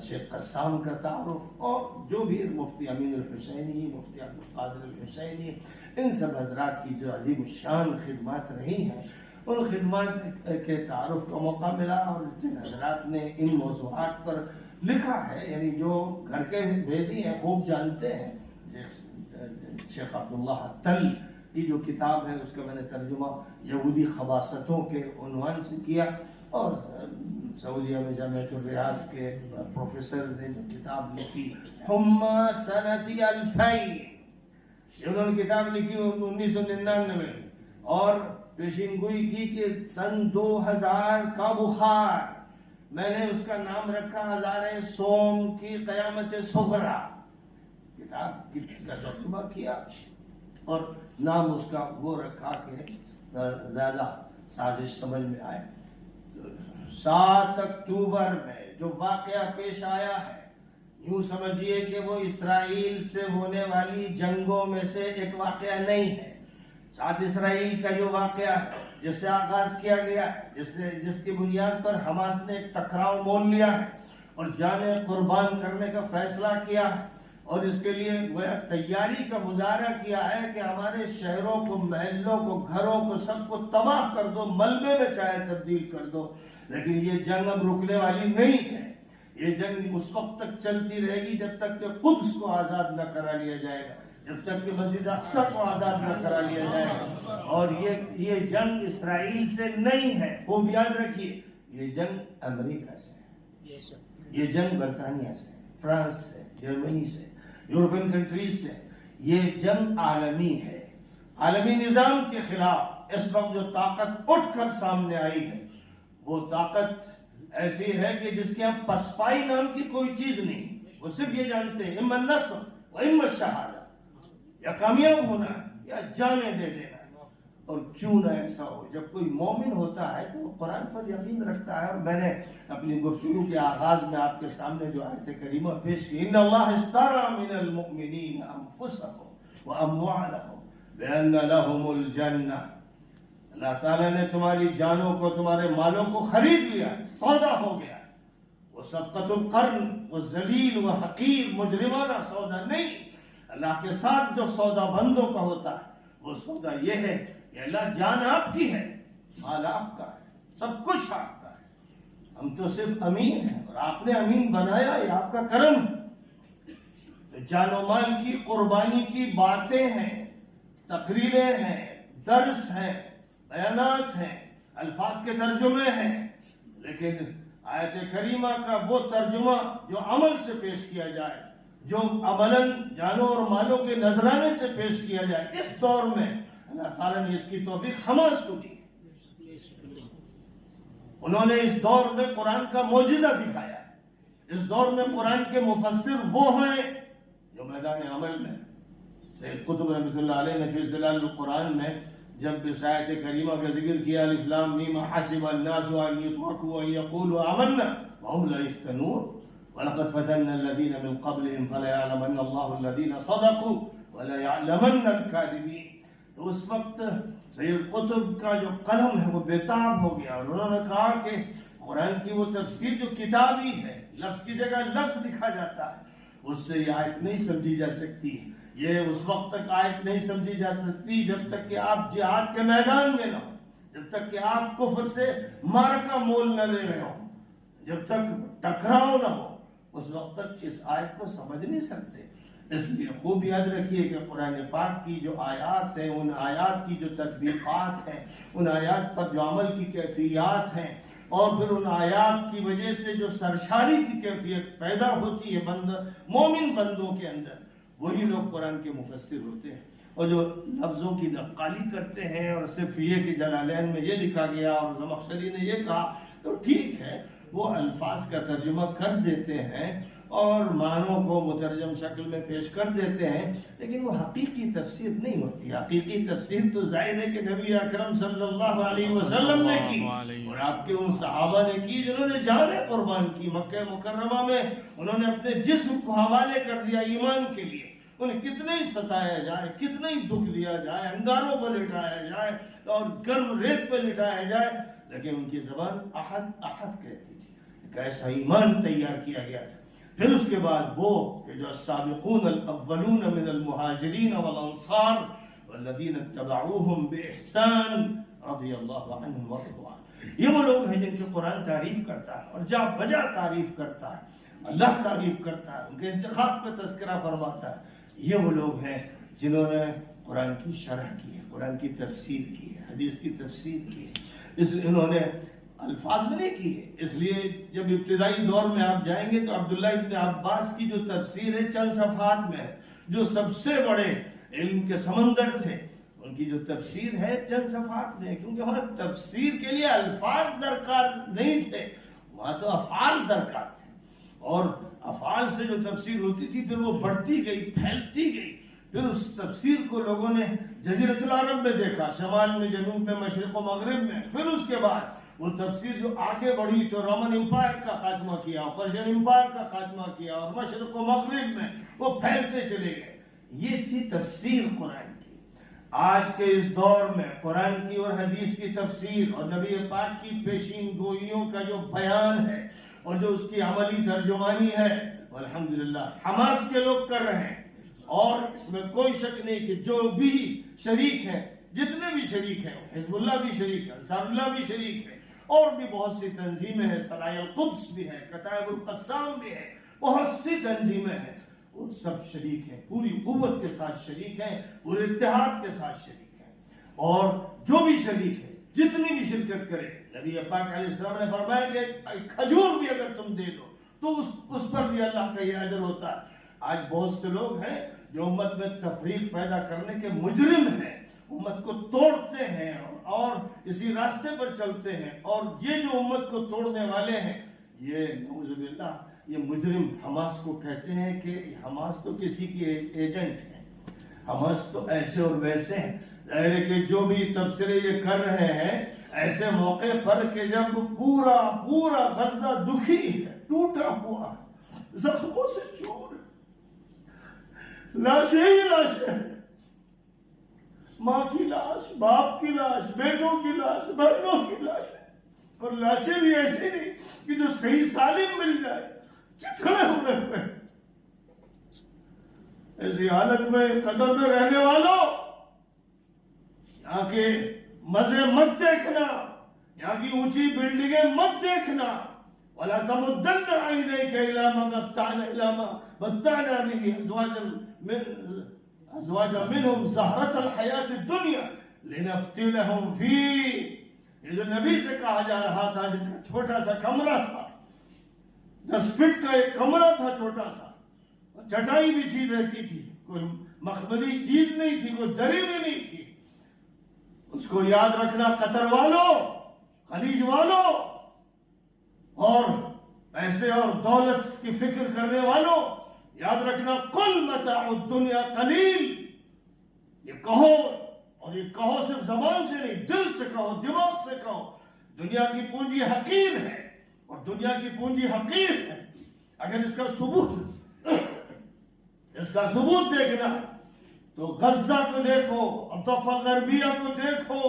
شیخ قسام کا تعارف، اور جو بھی مفتی امین الحسینی، مفتی عبدالقادر الحسینی، ان سب حضرات کی جو عظیم الشان خدمات رہی ہیں، ان خدمات کے تعارف کا موقع ملا. اور جن حضرات نے ان موضوعات پر لکھا ہے، یعنی جو گھر کے بھیدی ہیں خوب جانتے ہیں، شیخ عبداللہ تل کی جو کتاب ہے اس کا میں نے ترجمہ یہودی خباثتوں کے عنوان سے کیا. اور سعودیہ میں جامعۃ الریاض کے پروفیسر نے جو کتاب لکھی حما سنتی الفین، انہوں نے کتاب لکھی 1999 میں، اور پیشین گوئی کی کہ سن 2000 کا بخار، میں نے اس کا نام رکھا ہزار سوم کی قیامت صغریٰ. کتاب کا ترجمہ کیا اور نام اس کا وہ رکھا کہ زیادہ سازش سمجھ میں آئے. 7 اکتوبر میں جو واقعہ پیش آیا ہے، یوں سمجھیے کہ وہ اسرائیل سے ہونے والی جنگوں میں سے ایک واقعہ نہیں ہے. ساتھ اسرائیل کا جو واقعہ ہے جس سے آغاز کیا گیا ہے، جس کی بنیاد پر حماس نے ایک ٹکراؤ مول لیا ہے اور جانیں قربان کرنے کا فیصلہ کیا ہے، اور اس کے لیے وہ تیاری کا مظاہرہ کیا ہے کہ ہمارے شہروں کو، محلوں کو، گھروں کو، سب کو تباہ کر دو، ملبے میں چاہے تبدیل کر دو. لیکن یہ جنگ اب رکنے والی نہیں ہے. یہ جنگ اس وقت تک چلتی رہے گی جب تک کہ قدس کو آزاد نہ کرا لیا جائے گا، جب تک کہ مسجد اقصی کو آزاد نہ کرا لیا جائے گا. اور یہ جنگ اسرائیل سے نہیں ہے، خوب یاد رکھیے، یہ جنگ امریکہ سے ہے، یہ جنگ برطانیہ سے، فرانس سے، جرمنی سے، یورپین کنٹریز سے. یہ جنگ عالمی ہے، عالمی نظام کے خلاف. اس وقت جو طاقت اٹھ کر سامنے آئی ہے وہ طاقت ایسی ہے کہ جس کے یہاں پسپائی نام کی کوئی چیز نہیں. وہ صرف یہ جانتے ہیں اما النصر و اما الشہادہ، یا کامیاب ہونا ہے یا جانیں دے دینا ہے. اور کیوں نہ ایسا ہو، جب کوئی مومن ہوتا ہے تو وہ قرآن پر یقین رکھتا ہے. اور میں نے اپنی گفتگو کے آغاز میں آپ کے سامنے جو آیت کریمہ پیش کی، ان اللہ اشتری من المؤمنین انفسهم وأموالهم بأن لهم الجنة. اللہ تعالیٰ نے تمہاری جانوں کو تمہارے مالوں کو خرید لیا ہے، سودا ہو گیا ہے. وہ صفقۃ القرن، وہ ذلیل و حقیر مجرمانہ سودا نہیں. اللہ کے ساتھ جو سودا بندوں کا ہوتا ہے وہ سودا یہ ہے کہ اللہ جان آپ کی ہے، مال آپ کا ہے، سب کچھ آپ کا ہے. ہم تو صرف امین ہیں اور آپ نے امین بنایا، یہ آپ کا کرم ہے. تو جان و مال کی قربانی کی باتیں ہیں، تقریریں ہیں، درس ہیں، بیانات ہیں، الفاظ کے ترجمے ہیں، لیکن آیت کریمہ کا وہ ترجمہ جو عمل سے پیش کیا جائے، جو عملاً جانوں اور مالوں کے نذرانے سے پیش کیا جائے، اس دور میں اللہ تعالیٰ نے اس کی توفیق حماس کو دی. انہوں نے اس دور میں قرآن کا معجزہ دکھایا ہے. اس دور میں قرآن کے مفسر وہ ہیں جو میدان عمل میں. سید قطب رحمۃ اللہ علیہ نے فی ظلال القرآن میں جب اس آیت کریمہ کا ذکر کیا الف لام میم حسب الناس ان يتركوا ان يقولوا آمنا وهم لا يفتنون ولقد فتنا الذين من قبلهم فلا يعلمن الله الذين صدقوا ولا يعلمن الكاذبين. تو اس وقت سید قطب کا جو قلم ہے وہ بےتاب ہو گیا اور انہوں نے کہا کہ قرآن کی وہ تفسیر جو کتابی ہے، لفظ کی جگہ لفظ لکھا جاتا ہے، اس سے یہ آیت نہیں سمجھی جا سکتی. یہ اس وقت تک آیت نہیں سمجھی جا سکتی جب تک کہ آپ جہاد کے میدان میں نہ ہو، جب تک کہ آپ کفر سے مارکا مول نہ لے رہے ہو، جب تک ٹکراؤ نہ ہو، اس وقت تک اس آیت کو سمجھ نہیں سکتے. اس لیے خوب یاد رکھیے کہ قرآن پاک کی جو آیات ہیں، ان آیات کی جو تطبیقات ہیں، ان آیات پر جو عمل کی کیفیات ہیں، اور پھر ان آیات کی وجہ سے جو سرشاری کی کیفیت پیدا ہوتی ہے مومن بندوں کے اندر، وہی لوگ قرآن کے مفسر ہوتے ہیں. اور جو لفظوں کی نقالی کرتے ہیں اور صرف یہ کہ جلالین میں یہ لکھا گیا اور زمخشری نے یہ کہا، تو ٹھیک ہے، وہ الفاظ کا ترجمہ کر دیتے ہیں اور معنوں کو مترجم شکل میں پیش کر دیتے ہیں، لیکن وہ حقیقی تفسیر نہیں ہوتی. حقیقی تفسیر تو ظاہر ہے کہ نبی اکرم صلی اللہ علیہ وسلم نے کی اور آپ کے ان صحابہ نے کی جنہوں نے جانیں قربان کی. مکہ مکرمہ میں انہوں نے اپنے جسم کو حوالے کر دیا ایمان کے لیے. انہیں کتنے ہی ستایا جائے، کتنے ہی دکھ دیا جائے، انگاروں پر لٹایا جائے اور گرم ریت پہ لٹایا جائے، لیکن ان کی زبان احد احد کہتی تھی. ایک ایسا ایمان تیار کیا گیا تھا. پھر اس کے بعد وہ کہ جو السابقون الاولون من المہاجرین والانصار والذین اتبعوہم باحسان رضی اللہ عنہم ورضوا عنہ، یہ وہ لوگ ہیں جن کی قرآن تعریف کرتا ہے اور جا بجا تعریف کرتا ہے، اللہ تعریف کرتا ہے، ان کے انتخاب پہ تذکرہ فرماتا ہے. یہ وہ لوگ ہیں جنہوں نے قرآن کی شرح کی ہے، قرآن کی تفسیر کی ہے، حدیث کی تفسیر کی ہے. اس لیے انہوں نے الفاظ میں نہیں کی ہے. اس لیے جب ابتدائی دور میں آپ جائیں گے تو عبداللہ ابن عباس کی جو تفسیر ہے چند صفحات میں ہے، جو سب سے بڑے علم کے سمندر تھے، ان کی جو تفسیر ہے چند صفحات میں ہے، کیونکہ وہاں تفسیر کے لیے الفاظ درکار نہیں تھے، وہاں تو افعال درکار تھے. اور افعال سے جو تفسیر ہوتی تھی پھر وہ بڑھتی گئی، پھیلتی گئی. پھر اس تفسیر کو لوگوں نے جزیرۃ العرب میں دیکھا، شمال میں، جنوب میں، مشرق و مغرب میں. پھر اس کے بعد وہ تفسیر جو آگے بڑھی تو رومن امپائر کا خاتمہ کیا، پرشین امپائر کا خاتمہ کیا، اور مشرق و مغرب میں وہ پھیلتے چلے گئے. یہ تھی تفسیر قرآن کی. آج کے اس دور میں قرآن کی اور حدیث کی تفسیر اور نبی پاک کی پیشین گوئیوں کا جو بیان ہے اور جو اس کی عملی ترجمانی ہے، الحمدللہ حماس کے لوگ کر رہے ہیں. اور اس میں کوئی شک نہیں کہ جو بھی شریک ہیں، جتنے بھی شریک ہیں، حزب اللہ بھی شریک ہے، انصار اللہ بھی شریک ہے، اور بھی بہت سی تنظیمیں ہیں، سرائے القدس بھی ہے، کتائب القسام بھی ہے، بہت سی تنظیمیں ہیں، وہ سب شریک ہیں، پوری قوت کے ساتھ شریک ہیں، پورے اتحاد کے ساتھ شریک ہیں. اور جو بھی شریک ہے، جتنی بھی شرکت کرے، نبی پاک علیہ السلام نے فرمایا کہ کھجور بھی اگر تم دے دو تو اس پر بھی اللہ کا یہ اجر ہوتا ہے. آج بہت سے لوگ ہیں جو امت میں تفریق پیدا کرنے کے مجرم ہیں، امت کو توڑتے ہیں اور اسی راستے پر چلتے ہیں. اور یہ جو امت کو توڑنے والے ہیں، یہ نعوذ باللہ یہ مجرم حماس کو کہتے ہیں کہ حماس تو کسی کی ایجنٹ ہیں، حماس تو ایسے اور ویسے ہیں. ظاہر ہے کہ جو بھی تبصرے یہ کر رہے ہیں ایسے موقع پر کہ جب پورا غزہ دکھی ہے، ٹوٹا ہوا ہے، زخموں سے چور ہے، لاشیں ہی لاشیں ہیں، ماں کی لاش، باپ کی لاش، بیٹوں کی لاش، بہنوں کی لاش ہے، اور لاشیں بھی ایسی نہیں کہ جو صحیح سالم مل جائے، چتھڑے ہوئے ہوئے۔ ایسی حالت میں قطر میں رہنے والوں، یہاں کے مزے مت دیکھنا، یہاں کی اونچی بلڈنگیں مت دیکھنا۔ وَلَا تَمُدَّنَّ عَيْنَيْكَ إِلَىٰ مَا مَتَّعْنَا بِهِ أَزْوَاجًا مِّنْهُمْ زَهْرَةَ الْحَيَاةِ الدُّنْيَا لِنَفْتِنَهُمْ فِيهِ۔ یہ جو نبی سے کہا جا رہا تھا، جن کا چھوٹا سا کمرہ تھا، 10 فٹ کا ایک کمرہ تھا چھوٹا سا، چٹائی بچھی رہتی تھی، کوئی مخملی چیز نہیں تھی، کوئی دری بھی نہیں تھی۔ اس کو یاد رکھنا قطر والوں، خلیج والوں، اور پیسے اور دولت کی فکر کرنے والوں، یاد رکھنا قل متاع الدنیا قلیل۔ یہ کہو، اور یہ کہو صرف زبان سے نہیں، دل سے کہو، دماغ سے کہو، دنیا کی پونجی حقیر ہے، اور دنیا کی پونجی حقیر ہے۔ اگر اس کا ثبوت دیکھنا تو غزہ کو دیکھو، الضفہ غربیہ کو دیکھو،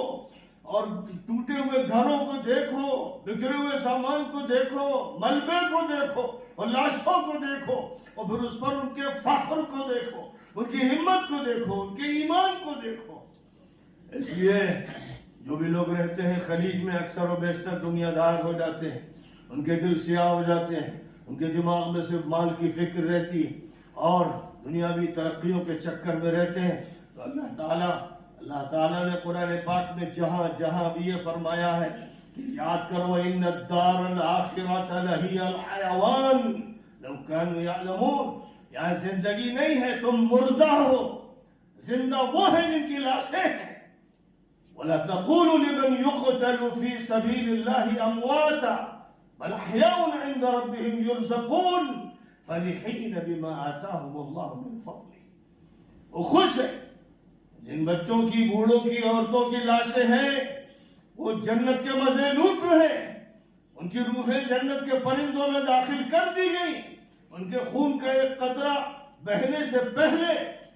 اور ٹوٹے ہوئے گھروں کو دیکھو، بکھرے ہوئے سامان کو دیکھو، ملبے کو دیکھو، اور لاشوں کو دیکھو، اور پھر اس پر ان کے فخر کو دیکھو، ان کی ہمت کو دیکھو، ان کے ایمان کو دیکھو۔ اس لیے جو بھی لوگ رہتے ہیں خلیج میں اکثر و بیشتر دنیا دار ہو جاتے ہیں، ان کے دل سیاہ ہو جاتے ہیں، ان کے دماغ میں صرف مال کی فکر رہتی ہے، اور دنیاوی ترقیوں کے چکر میں رہتے ہیں۔ تو اللہ تعالیٰ نے قرآن پاک میں جہاں جہاں بھی یہ فرمایا ہے کہ یاد کرو ان الدار الآخرۃ لہی الحیوان لو کانوا یعلمون، یہاں زندگی نہیں ہے، تم مردہ ہو، زندہ وہ ہیں جن کی لاشیں ہیں۔ ولا تقولوا لمن يقتل في سبيل الله امواتا بل احياء عند ربهم يرزقون فرحين بما آتاهم الله من فضله۔ وہ خوش ہے، جن بچوں کی، بوڑھوں کی، عورتوں کی لاشیں ہیں، وہ جنت کے مزے لوٹ رہے ہیں، ان کی روحیں جنت کے پرندوں میں داخل کر دی گئی، ان کے خون کا ایک قطرہ بہنے سے پہلے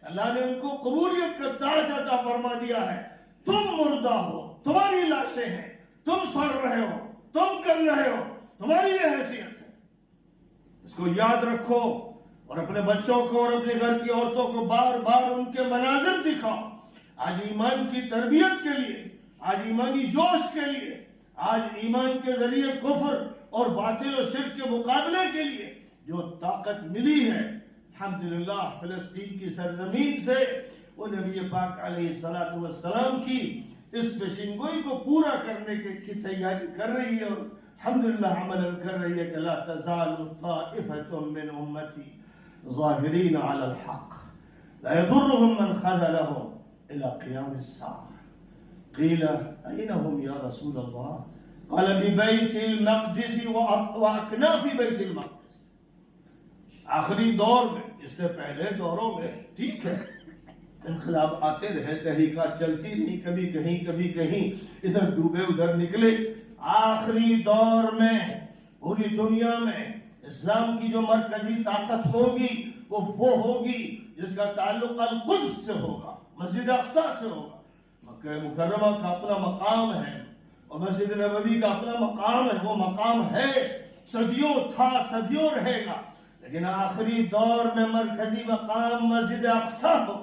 اللہ نے ان کو قبولیت کا تاج عطا فرما دیا ہے۔ تم مردہ ہو، تمہاری لاشیں ہیں، تم سڑ رہے ہو، تم کر رہے ہو، تمہاری یہ حیثیت ہے۔ اس کو یاد رکھو، اور اپنے بچوں کو اور اپنے گھر کی عورتوں کو بار بار ان کے مناظر دکھاؤ۔ آج ایمان کی تربیت کے لیے، آج ایمانی جوش کے لیے، آج ایمان کے ذریعے کفر اور باطل و شرک کے مقابلے کے لیے جو طاقت ملی ہے، الحمدللہ فلسطین کی سرزمین سے، وہ نبی پاک علیہ السلام کی اس پیشنگوئی کو پورا کرنے کی تیاری کر رہی ہے، اور الحمدللہ عمل کر رہی ہے کہ لا تزال طائفة من امتی ظاہرین علی الحق لا يضرهم من خذلهم الى قیام الساعة قیل این هم یا رسول اللہ قال ببیت المقدس واکناف بیت المقدس۔ آخری دور میں، اس سے پہلے دوروں میں ٹھیک ہے، انقلاب آتے رہے، تحریکات چلتی رہی، کبھی کہیں کبھی کہیں، ادھر ڈوبے ادھر نکلے۔ آخری دور میں پوری دنیا میں اسلام کی جو مرکزی طاقت ہوگی وہ ہوگی جس کا تعلق القدس سے ہوگا، مسجد اقصی سے ہوگا۔ مکہ مکرمہ کا اپنا مقام ہے، اور مسجد نبوی کا اپنا مقام ہے، وہ مقام ہے، صدیوں تھا، صدیوں رہے گا، لیکن آخری دور میں مرکزی مقام مسجد اقصی ہو۔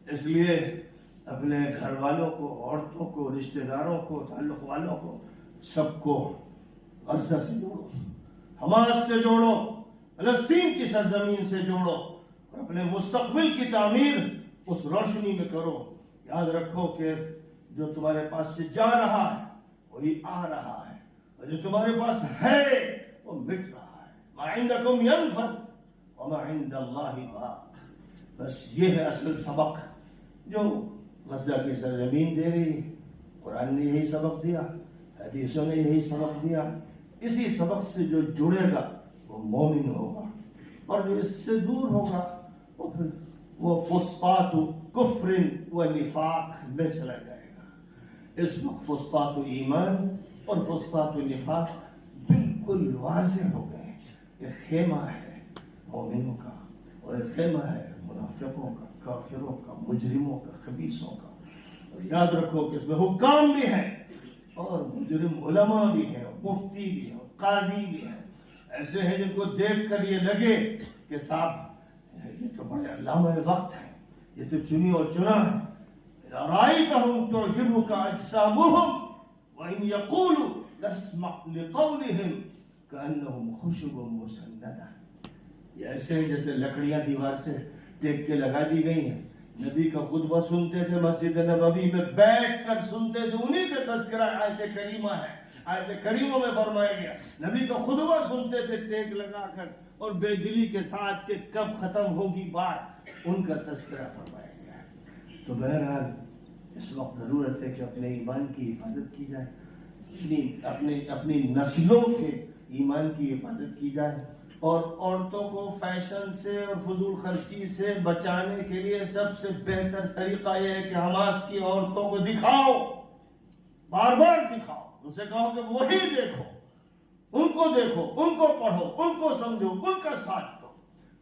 اس لیے اپنے گھر والوں کو، عورتوں کو، رشتہ داروں کو، تعلق والوں کو، سب کو غزہ سے جوڑو، حماس سے جوڑو، فلسطین کی سرزمین سے جوڑو، اور اپنے مستقبل کی تعمیر اس روشنی میں کرو۔ یاد رکھو کہ جو تمہارے پاس سے جا رہا ہے وہی آ رہا ہے، اور جو تمہارے پاس ہے وہ مٹ رہا ہے۔ ما عندکم ینفد وما عند اللہ باق۔ بس یہ ہے اصل سبق جو غزہ کی سرزمین دے رہی ہے۔ قرآن نے یہی سبق دیا، حدیثوں نے یہی سبق دیا۔ اسی سبق سے جو جڑے گا وہ مومن ہوگا، اور جو اس سے دور ہوگا وہ پھر وہ فسطاط کفر و نفاق میں چلا جائے گا۔ اس وقت فسطاط ایمان اور فسطاط نفاق بالکل واضح ہو گئے۔ یہ خیمہ ہے مومنوں کا اور ایک خیمہ ہے منافقوں کا۔ کافروں کا، مجرموں کا، خبیثوں کا. اور یاد رکھو کہ اس میں حکام بھی ہیں اور مجرم علماء بھی ہیں، مفتی بھی ہیں، قاضی بھی ہیں. ایسے ہیں جن کو دیکھ کر یہ لگے کہ صاحب یہ تو بڑے علامہ وقت ہیں، یہ تو چنی اور چنا ہے. رَأَيْتَهُمْ تُعْجِبُكَ أَجْسَامُهُمْ وَإِنْ يَقُولُوا تَسْمَعْ لِقَوْلِهِمْ كَأَنَّهُمْ خُشُبٌ مُّسَنَّدَةٌ. یہ ایسے ہیں جیسے لکڑیاں دیوار سے ٹیک کے لگا دی گئی ہیں. نبی کا خطبہ سنتے تھے مسجد نبوی میں بیٹھ کر سنتے تھے. انہی کا تذکرہ آیت کریمہ ہے. آیت کریمہ میں فرمایا گیا نبی کا خطبہ سنتے تھے ٹیک لگا کر اور بے دلی کے ساتھ کہ کب ختم ہوگی بات، ان کا تذکرہ فرمایا گیا ہے. تو بہرحال اس وقت ضرورت ہے کہ اپنے ایمان کی حفاظت کی جائے، اپنی نسلوں کے ایمان کی حفاظت کی جائے، اور عورتوں کو فیشن سے اور فضول خرچی سے بچانے کے لیے سب سے بہتر طریقہ یہ ہے کہ حماس کی عورتوں کو دکھاؤ، بار بار دکھاؤ، ان سے کہو کہ وہی دیکھو، ان کو دیکھو، ان کو پڑھو، ان کو سمجھو، ان کا ساتھ دو،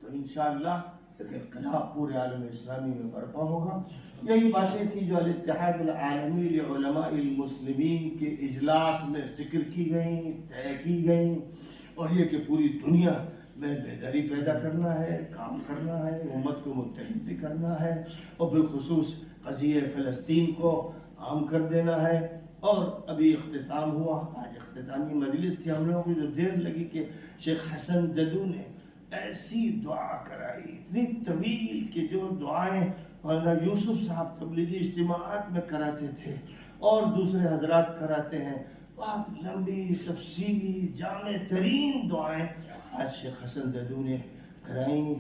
تو انشاءاللہ ایک انقلاب پورے عالم اسلامی میں برپا ہوگا. یہی باتیں تھی جو الاتحاد العالمی لعلماء المسلمین کے اجلاس میں ذکر کی گئیں، طے کی گئیں، اور یہ کہ پوری دنیا میں بیداری پیدا کرنا ہے، کام کرنا ہے، امت کو متحد بھی کرنا ہے، اور بالخصوص قضیہ فلسطین کو عام کر دینا ہے. اور ابھی اختتام ہوا، آج اختتامی مجلس تھی. ہم لوگوں کو جو دیر لگی کہ شیخ حسن ددو نے ایسی دعا کرائی، اتنی طویل کہ جو دعائیں مولانا یوسف صاحب تبلیغی اجتماعات میں کراتے تھے اور دوسرے حضرات کراتے ہیں، بہت لمبی تفصیلی جامع ترین دعائیں آج شیخ حسن ددو نے کرائیں،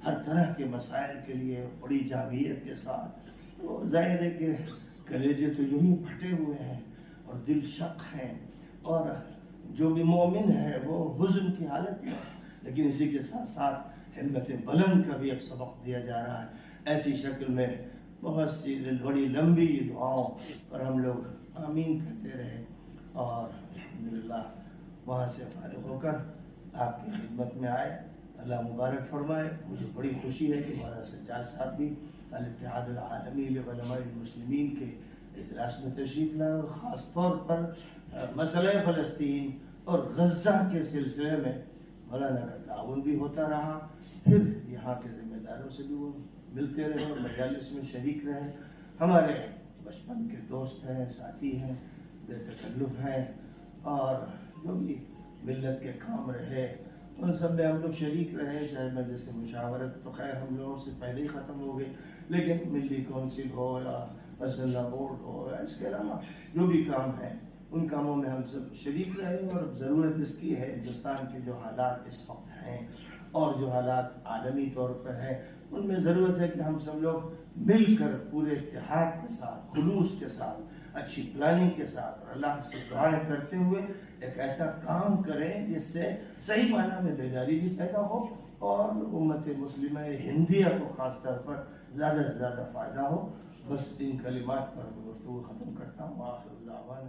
ہر طرح کے مسائل کے لیے بڑی جامعیت کے ساتھ. تو ظاہر ہے کہ کلیجے تو یوں ہی پھٹے ہوئے ہیں اور دل شق ہیں، اور جو بھی مومن ہے وہ حزن کی حالت میں، لیکن اسی کے ساتھ ساتھ ہمت بلند کا بھی ایک سبق دیا جا رہا ہے. ایسی شکل میں بہت سی بڑی لمبی دعاؤں پر ہم لوگ آمین کہتے رہے، اور الحمدللہ وہاں سے فارغ ہو کر آپ کی خدمت میں آئے. اللہ مبارک فرمائے. مجھے بڑی خوشی ہے کہ ہمارا سجاد صاحب بھی الاتحاد العالمی لعلماء المسلمین کے اجلاس میں تشریف لائے، اور خاص طور پر مسئلہ فلسطین اور غزہ کے سلسلے میں مولانا کا تعاون بھی ہوتا رہا. پھر یہاں کے ذمہ داروں سے بھی وہ ملتے رہے اور مجالس میں شریک رہے. ہمارے بچپن کے دوست ہیں، ساتھی ہیں، بے تکلف ہیں، اور جو بھی ملت کے کام رہے ان سب میں ہم لوگ شریک رہے. چاہے مجلس مشاورت تو خیر ہم لوگوں سے پہلے ہی ختم ہو گئی، لیکن ملی کونسل ہو یا مسلح بورڈ ہو یا اس کے علاوہ جو بھی کام ہیں ان کاموں میں ہم سب شریک رہے. اور اب ضرورت اس کی ہے، ہندوستان کے جو حالات اس وقت ہیں اور جو حالات عالمی طور پر ہیں، ان میں ضرورت ہے کہ ہم سب لوگ مل کر پورے اتحاد کے ساتھ، خلوص کے ساتھ، اچھی پلاننگ کے ساتھ اور اللہ سے دعائیں کرتے ہوئے ایک ایسا کام کریں جس سے صحیح معنی میں بیداری بھی پیدا ہو اور امت مسلمہ ہندیہ کو خاص طور پر زیادہ سے زیادہ فائدہ ہو. بس ان کلمات پر گفتگو ختم کرتا ہوں. آخر دعوانا